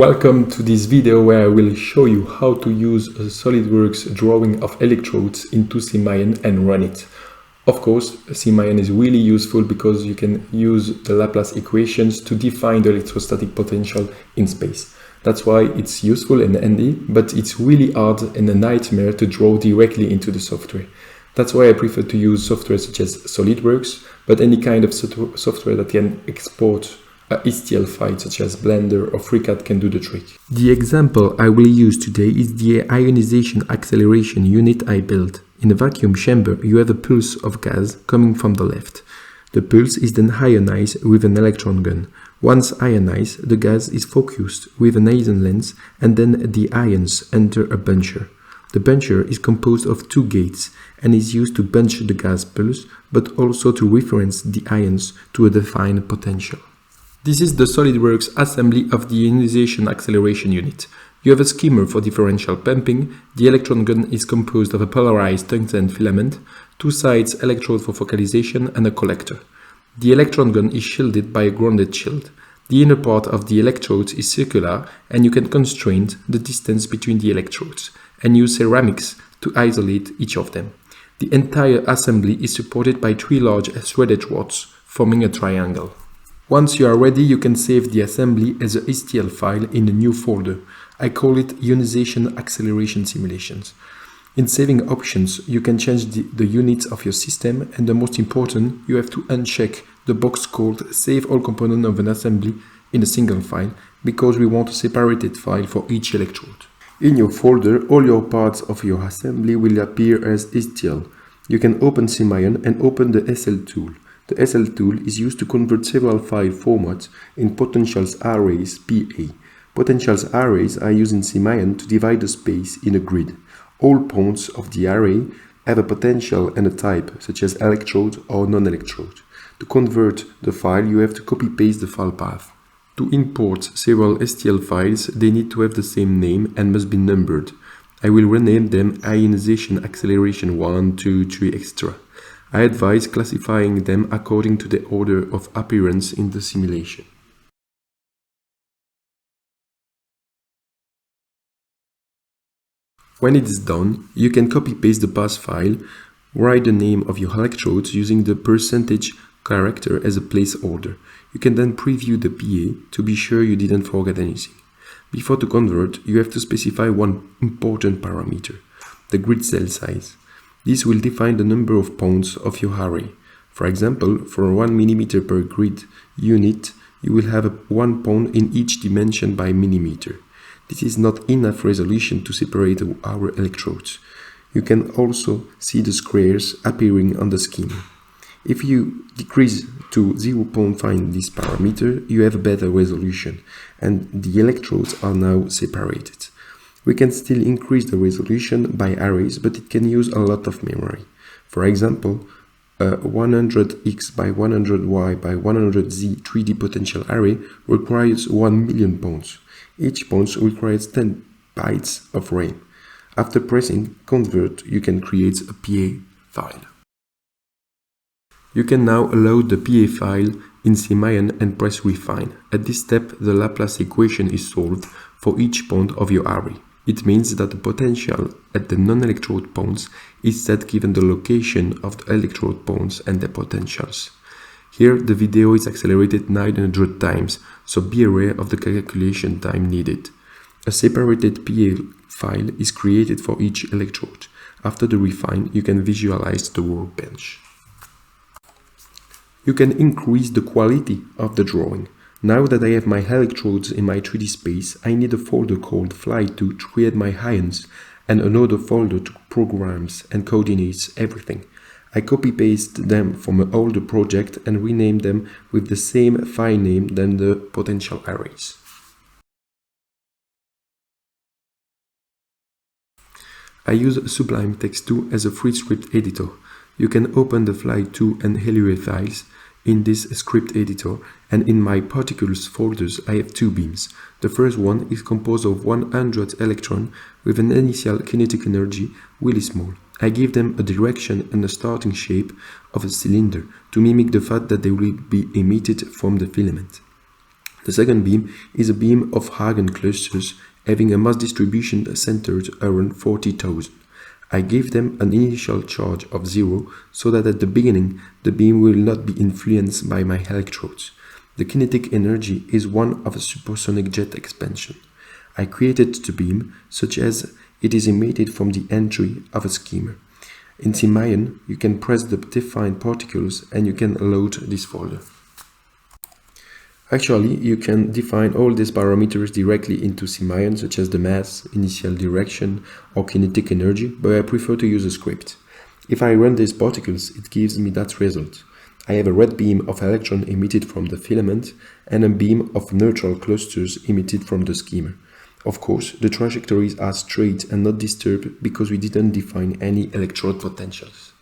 Welcome to this video where I will show you how to use a Solidworks drawing of electrodes into Simion and run it. Of course, Simion is really useful because you can use the Laplace equations to define the electrostatic potential in space. That's why it's useful and handy, but it's really hard and a nightmare to draw directly into the software. That's why I prefer to use software such as Solidworks, but any kind of software that can export a STL file such as Blender or FreeCAD can do the trick. The example I will use today is the ionization acceleration unit I built. In a vacuum chamber, you have a pulse of gas coming from the left. The pulse is then ionized with an electron gun. Once ionized, the gas is focused with an Einzel lens and then the ions enter a buncher. The buncher is composed of two gates and is used to bunch the gas pulse, but also to reference the ions to a defined potential. This is the SolidWorks assembly of the ionization acceleration unit. You have a skimmer for differential pumping. The electron gun is composed of a polarized tungsten filament, two sides electrode for focalization, and a collector. The electron gun is shielded by a grounded shield. The inner part of the electrodes is circular, and you can constrain the distance between the electrodes and use ceramics to isolate each of them. The entire assembly is supported by three large threaded rods, forming a triangle. Once you are ready, you can save the assembly as a STL file in a new folder. I call it Ionization Acceleration Simulations. In saving options, you can change the units of your system, and the most important, you have to uncheck the box called Save all components of an assembly in a single file, because we want a separated file for each electrode. In your folder, all your parts of your assembly will appear as STL. You can open Simion and open the SL tool. The SL tool is used to convert several file formats in potentials arrays PA. Potentials arrays are used in Simion to divide the space in a grid. All points of the array have a potential and a type, such as electrode or non-electrode. To convert the file, you have to copy-paste the file path. To import several STL files, they need to have the same name and must be numbered. I will rename them Ionization Acceleration 1, 2, 3, etc. I advise classifying them according to the order of appearance in the simulation. When it is done, you can copy-paste the path file, write the name of your electrodes using the percentage character as a placeholder. You can then preview the PA to be sure you didn't forget anything. Before to convert, you have to specify one important parameter, the grid cell size. This will define the number of points of your array. For example, for 1 mm per grid unit, you will have 1 point in each dimension by millimeter. This is not enough resolution to separate our electrodes. You can also see the squares appearing on the scheme. If you decrease to 0.5 this parameter, you have a better resolution, and the electrodes are now separated. We can still increase the resolution by arrays, but it can use a lot of memory. For example, a 100x by 100y by 100z 3D potential array requires 1 million points. Each point requires 10 bytes of RAM. After pressing Convert, you can create a PA file. You can now load the PA file in Simion and press Refine. At this step, the Laplace equation is solved for each point of your array. It means that the potential at the non-electrode points is set given the location of the electrode points and their potentials. Here the video is accelerated 900 times, so be aware of the calculation time needed. A separated PA file is created for each electrode. After the refine, you can visualize the workbench. You can increase the quality of the drawing. Now that I have my electrodes in my 3D space, I need a folder called Fly2 to create my ions and another folder to programs and coordinates everything. I copy-paste them from an older project and rename them with the same file name than the potential arrays. I use Sublime Text 2 as a free script editor. You can open the Fly2 and Helue files in this script editor, and in my particles folders I have two beams. The first one is composed of 100 electrons with an initial kinetic energy really small. I give them a direction and a starting shape of a cylinder to mimic the fact that they will be emitted from the filament. The second beam is a beam of Hagen clusters having a mass distribution centered around 40,000. I gave them an initial charge of 0 so that at the beginning the beam will not be influenced by my electrodes. The kinetic energy is one of a supersonic jet expansion. I created the beam such as it is emitted from the entry of a skimmer. In Simion, you can press the defined particles and you can load this folder. Actually, you can define all these parameters directly into Simion, such as the mass, initial direction, or kinetic energy, but I prefer to use a script. If I run these particles, it gives me that result. I have a red beam of electron emitted from the filament and a beam of neutral clusters emitted from the skimmer. Of course, the trajectories are straight and not disturbed because we didn't define any electrode potentials.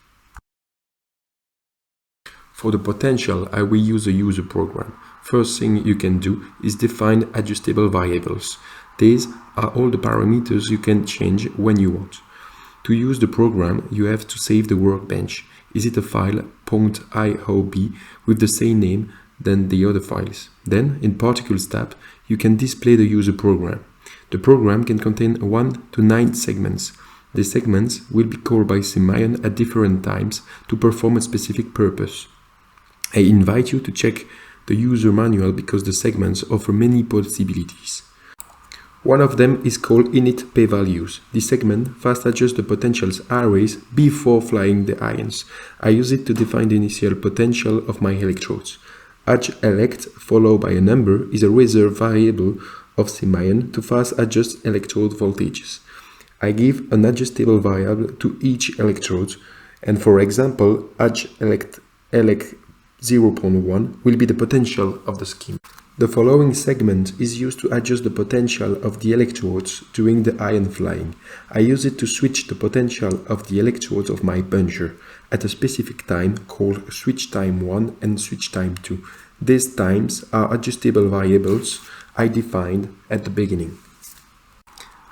For the potential, I will use a user program. First thing you can do is define adjustable variables. These are all the parameters you can change when you want. To use the program, you have to save the workbench. Is it a file .iob with the same name than the other files? Then, in Particles tab, you can display the user program. The program can contain 1 to 9 segments. The segments will be called by Simion at different times to perform a specific purpose. I invite you to check the user manual because the segments offer many possibilities. One of them is called init p-values. This segment fast adjusts the potentials arrays before flying the ions. I use it to define the initial potential of my electrodes. Elect followed by a number is a reserve variable of Simion to fast adjust electrode voltages. I give an adjustable variable to each electrode, and for example, elect 0.1 will be the potential of the scheme. The following segment is used to adjust the potential of the electrodes during the ion flying. I use it to switch the potential of the electrodes of my buncher at a specific time called switch time 1 and switch time 2. These times are adjustable variables I defined at the beginning.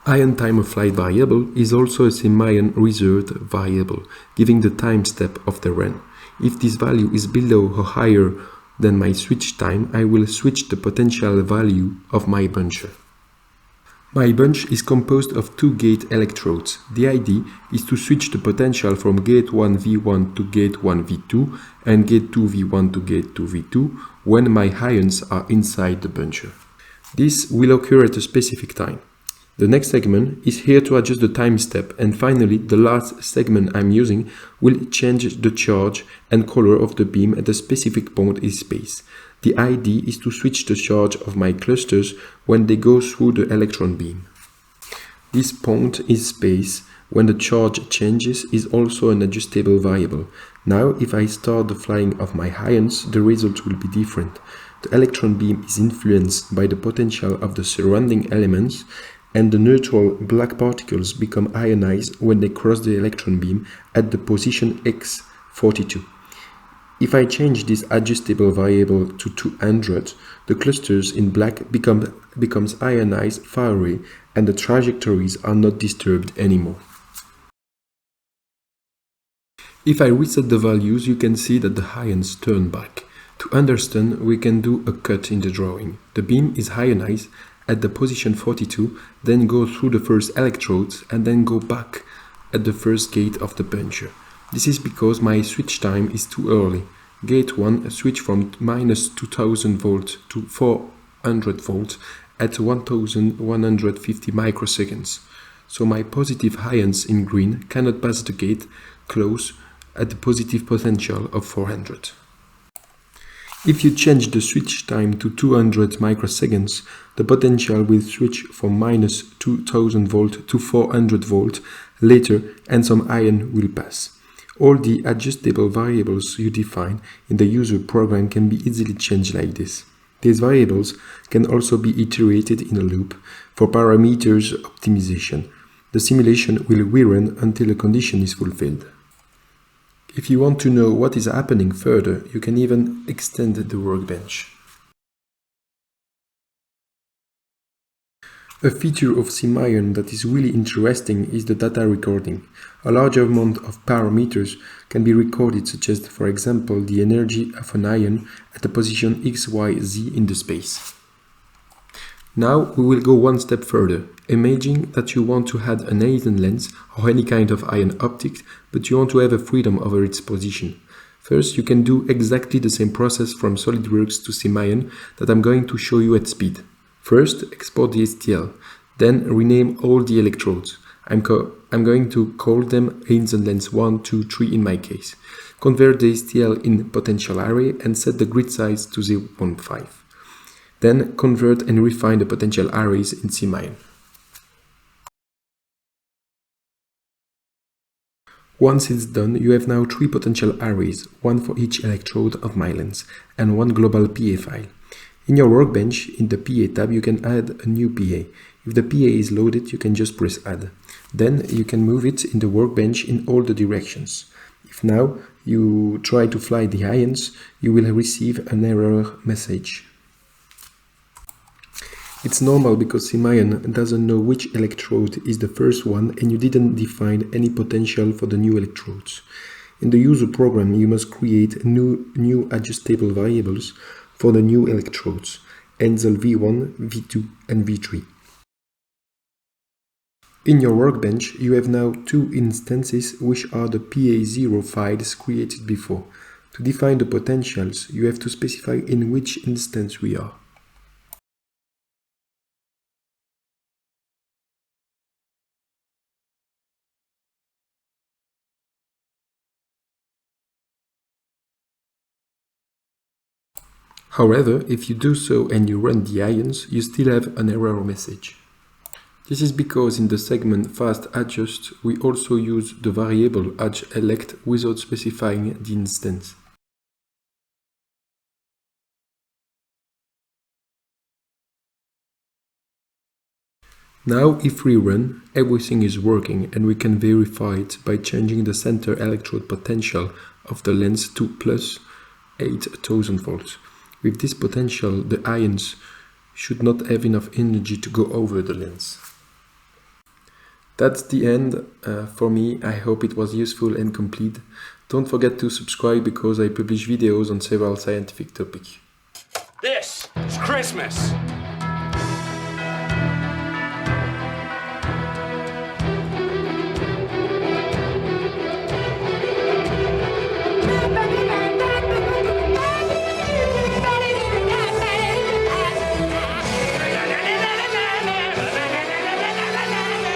Ion time of flight variable is also a Simion reserved variable, giving the time step of the run. If this value is below or higher than my switch time, I will switch the potential value of my buncher. My bunch is composed of 2 gate electrodes. The idea is to switch the potential from gate 1 V1 to gate 1 V2 and gate 2 V1 to gate 2 V2 when my ions are inside the buncher. This will occur at a specific time. The next segment is here to adjust the time step, and finally the last segment I'm using will change the charge and color of the beam at a specific point in space. The idea is to switch the charge of my clusters when they go through the electron beam. This point in space when the charge changes is also an adjustable variable. Now if I start the flying of my ions, the result will be different. The electron beam is influenced by the potential of the surrounding elements, and the neutral black particles become ionized when they cross the electron beam at the position x42. If I change this adjustable variable to 200, the clusters in black becomes ionized far away and the trajectories are not disturbed anymore. If I reset the values, you can see that the ions turn back. To understand, we can do a cut in the drawing. The beam is ionized at the position 42, then go through the first electrodes and then go back at the first gate of the buncher. This is because my switch time is too early. Gate 1 switch from minus 2000 volts to 400 volts at 1150 microseconds. So my positive ions in green cannot pass the gate close at the positive potential of 400. If you change the switch time to 200 microseconds, the potential will switch from minus 2000 volt to 400 volt later and some ion will pass. All the adjustable variables you define in the user program can be easily changed like this. These variables can also be iterated in a loop for parameters optimization. The simulation will rerun until a condition is fulfilled. If you want to know what is happening further, you can even extend the workbench. A feature of Simion that is really interesting is the data recording. A large amount of parameters can be recorded, such as, for example, the energy of an ion at a position x, y, z in the space. Now we will go one step further. Imagine that you want to add an Einzel lens or any kind of ion optic, but you want to have a freedom over its position. First, you can do exactly the same process from Solidworks to Simion that I'm going to show you at speed. First, export the STL, then rename all the electrodes. I'm going to call them Einzel lens 1, 2, 3 in my case. Convert the STL in potential array and set the grid size to 0.5. Then convert and refine the potential arrays in Simion. Once it's done, you have now 3 potential arrays, one for each electrode of my lens, and one global PA file. In your workbench, in the PA tab, you can add a new PA. If the PA is loaded, you can just press add. Then you can move it in the workbench in all the directions. If now you try to fly the ions, you will receive an error message. It's normal because Simion doesn't know which electrode is the first one and you didn't define any potential for the new electrodes. In the user program you must create new adjustable variables for the new electrodes, Einzel V1, V2 and V3. In your workbench you have now 2 instances which are the PA0 files created before. To define the potentials you have to specify in which instance we are. However, if you do so and you run the ions, you still have an error message. This is because in the segment fast adjust, we also use the variable elect without specifying the instance. Now if we run, everything is working and we can verify it by changing the center electrode potential of the lens to plus 8000 volts. With this potential, the ions should not have enough energy to go over the lens. That's the end for me. I hope it was useful and complete. Don't forget to subscribe because I publish videos on several scientific topics. This is Christmas!